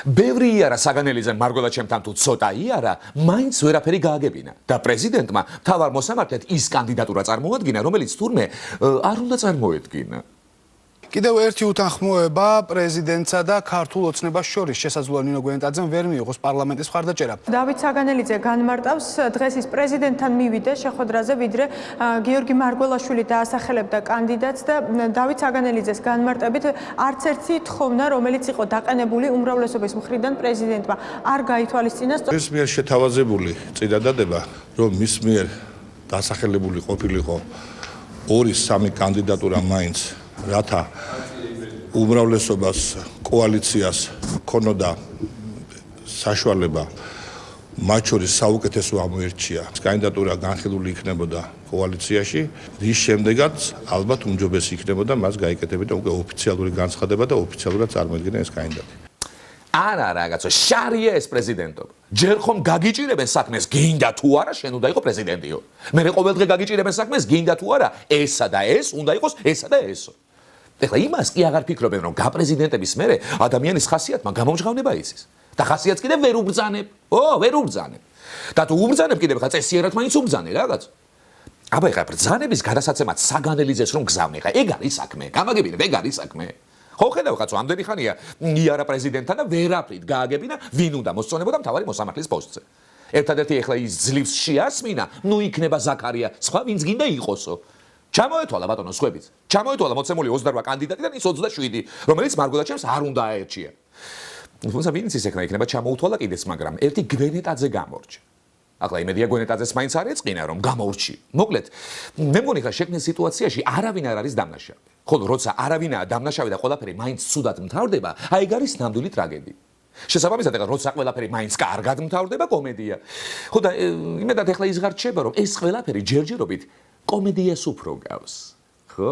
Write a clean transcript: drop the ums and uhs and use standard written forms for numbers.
ბევრი იარა საგანელიძემ მარგოლა ჩემთან თუ ცოტა იარა, მაინც ვერაფერი გააგებინა და პრეზიდენტმა მთავარ მოსამართლედ ის კანდიდატურა წარმოადგინა, რომელიც თურმე არ უნდა წარმოედგინა. კიდევ ერთი უთანხმოება პრეზიდენტსა და ქართულ ოცნებას შორის შესაძლოა ნინო გვენეტაძემ ვერ მიიღოს პარლამენტის მხარდაჭერა. დავით საგანელიძე განმარტავს დღეს ის პრეზიდენტთან მივიდა შეხვედრაზე, ვიდრე გიორგი მარგველაშვილი დაასახელებდა კანდიდატს და დავით საგანელიძეს განმარტებით არც ერთი თხოვნა, რომელიც იყო დაყენებული უმრავლესობის მხრიდან პრეზიდენტმა არ გაითვალისწინა. მის მიერ შეთავაზებული წინადადება, რომ მის მიერ დასახელებული ყოფილიყო 2-3 კანდიდატურა მაინც რათა უმრავლესობას კოალიციას ქონოდა საშუალება მათ შორის საუკეთესო ამოერჩია კანდიდატურა განხილული იქნებოდა კოალიციაში რის შემდეგაც ალბათ უმჯობესი იქნებოდა მას გაიკეთებინა უკვე ოფიციალური განცხადება და ოფიციალურად წარმოედგინა ეს კანდიდატი. არა რაღაცა შარია ეს პრეზიდენტობა. ჯერ ხომ გაგიჭირებენ საქმეს გინდა თუ არა შენ უნდა იყო პრეზიდენტიო. მე ყოველდღე გაგიჭირებენ საქმეს გინდა თუ არა ესა და ეს უნდა იყოს ესა და ესო. ეხლა იმას კი აღარ ფიქრობენ რომ გაპრეზიდენტების მერე ადამიანის ხასიათმა გამომჟღავნება იცის და ხასიათს კიდევ ვერ უბრძანებ. ვერ უბრძანებ. და თუ უბრძანებ კიდევ ხა წესიერად მაინც უბრძანე რაღაც. აბა ეხლა ბრძანების გადასაცემად საგანელიძეს რომ გზავნე ხა ეგ არის საქმე. გამაგებინებ ეგ არის საქმე. ხო ხედავ ხაცო ამდენი ხანია იარა პრეზიდენტთან და ვერაფრით გააგებინა ვინ უნდა მოსწონებოდა მთავარი მოსამართლის პოსტზე. ერთადერთი ეხლა ის ძლივს შეასმინა, ნუ იქნება ზაქარია, სხვა ვინც გინდა იყოსო. ჩამოეთვალა ბატონო სხვებიც. ჩამოეთვალა მოცემული 28 კანდიდატიდან ის 27, რომელიც მარგველაჩემს არ უნდა აერჩია. თუმცა ვინც ის ეხლა იქნება ჩამოუთვალა კიდეც, მაგრამ ერთი გვენეტაძე გამორჩა. ახლა იმედია გვენეტაძეს მაინც არ ეწყინა რომ გამორჩი. მოკლედ, მე მგონი ხა შექმნილ სიტუაციაში არავინ არ არის დამნაშავე. ხოლო როცა არავინაა დამნაშავე და ყველაფერი მაინც ცუდად მთავრდება, აი ეგ არის ნამდვილი ტრაგედია. შესაბამისად ეხლა როცა ყველაფერი მაინც კარგად მთავრდება კომედია. ხო და იმედად ეხლა ის ღარ რჩება რომ ეს ყველაფერი ჯერჯერობით კომედიას უფრო გავს. ხო